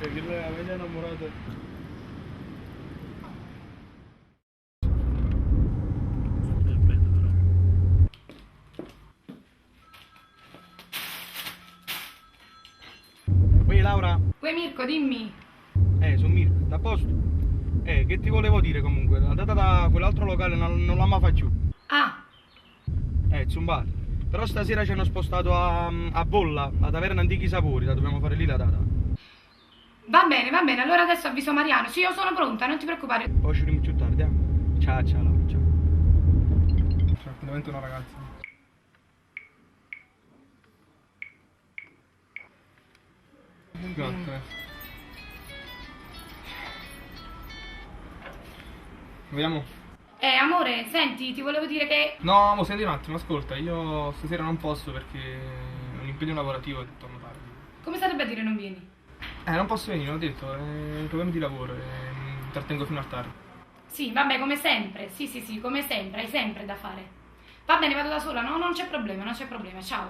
Cioè, che lei aveva innamorata. Poi Laura? Uè Mirko, dimmi. Sono Mirko, da posto? Che ti volevo dire comunque, la data da quell'altro locale non la mai più. Ah, Zumbar. Però stasera ci hanno spostato a Bolla, a Taverna Antichi Sapori, la dobbiamo fare lì la data. va bene, allora adesso avviso Mariano. Sì, io sono pronta, non ti preoccupare. Poi ci vediamo più tardi, Ciao, ciao Laura, ciao. C'è appuntamento una ragazza. Grazie. Vediamo. Amore, senti, ti volevo dire che... No, mo senti un attimo, ascolta, io stasera non posso perché ho un impegno lavorativo e torno tardi. Come sarebbe a dire non vieni? Non posso venire, l'ho detto, è problemi di lavoro e mi trattengo fino a tardi. Sì, vabbè, come sempre. Sì, come sempre, hai sempre da fare. Va bene, vado da sola, no? Non c'è problema. Ciao.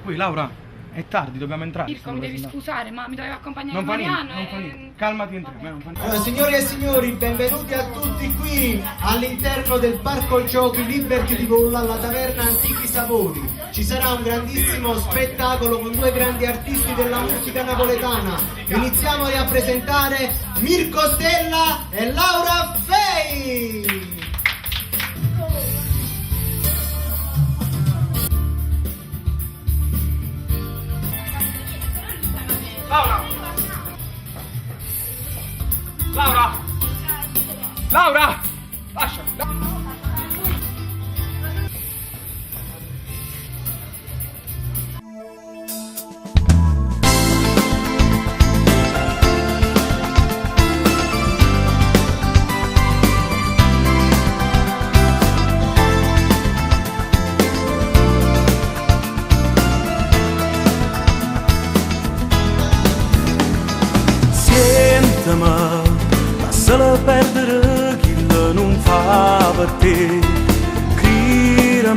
Poi Laura, è tardi, dobbiamo entrare. Mirko, mi devi scusare, ma mi doveva accompagnare Non fa niente, Mariano non fa niente. Calmati, entriamo, non fa niente. Allora, signore e signori, benvenuti a tutti qui all'interno del Parco Giochi Liberty di Bolla alla Taverna Antichi Sapori. Ci sarà un grandissimo spettacolo con due grandi artisti della musica napoletana. Iniziamo a presentare Mirko Stella e Laura Fei. Laura! Lascia! Siente-me, lasciala perdere chi non fa per te. Credimi,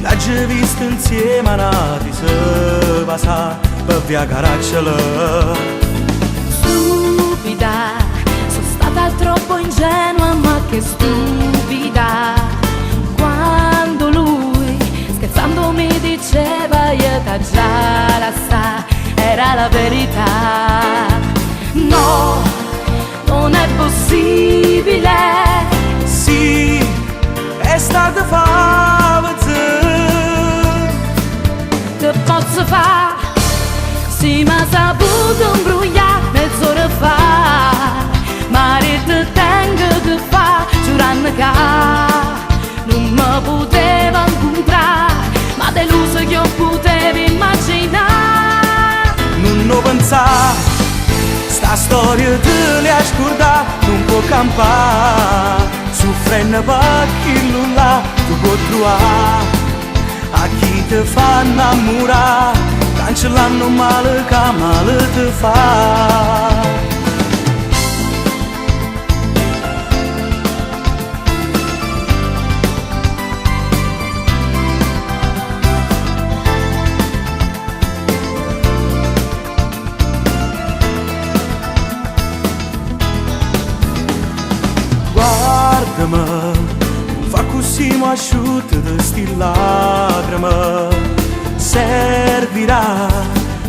l'hai visto insieme a nati se passa per via Caracciolo. Stupida, sono stata troppo ingenua, ma che stupida. Quando lui scherzando mi diceva io t'ho già la sa, era la verità. No, non è possibile. Sì, è stata fatta. Che posso fare? Sì, ma saputo imbrugliare mezz'ora fa. Marito tengo che fa, giurando che non mi poteva incontrare, ma deluso che io potevo immaginare. Non pensare, sta storia te l'hai scordata, non può campare. Soffrendo per chi non l'ha, tu puoi trovare. A chi ti fa innamorare, cancellando male che male ti fa. Guardami, non fa così mi asciutta di sti lacrime. Servirà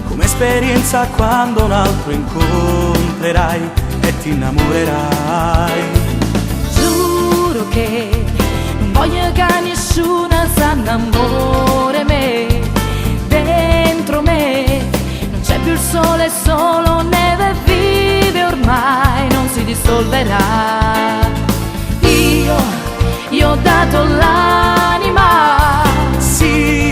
come esperienza quando un altro incontrerai e ti innamorerai. Giuro che non voglio che nessuno si innamori me. Dentro me non c'è più il sole, solo neve vive ormai, non si dissolverà. Io ho dato l'anima. Sì,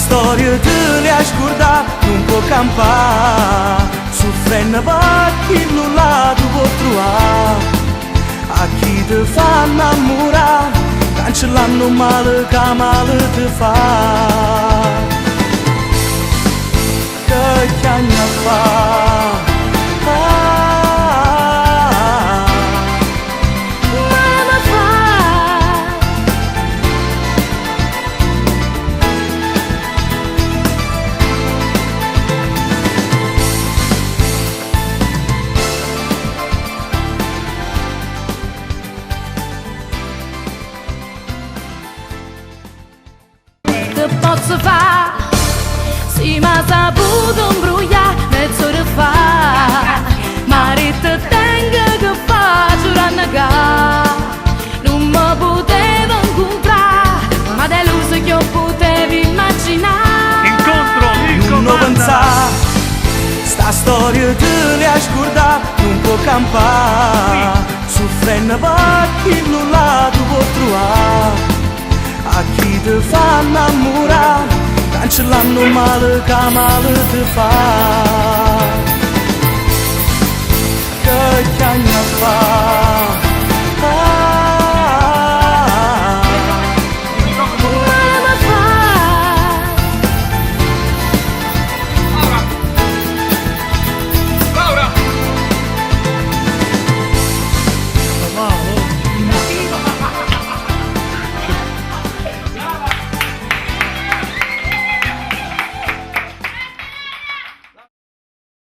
storia te le scordare non può campare, soffrendo perché non la può trovare. A chi ti fa innamorare, cancellando male che male ti fa. Che chiagna fa? Posso fare, sì ma saputo imbrugliare mezzo di fa, ma te tengo che faccio rannegare, non mi potevo incontrare, ma deluso che io potevo immaginare. Non pensare, sta storia te le scordare, non può campare, soffrendo perché non la può trovare. A chi ti fa innamorare, cancellando male che male ti fa. Che chiagna fa?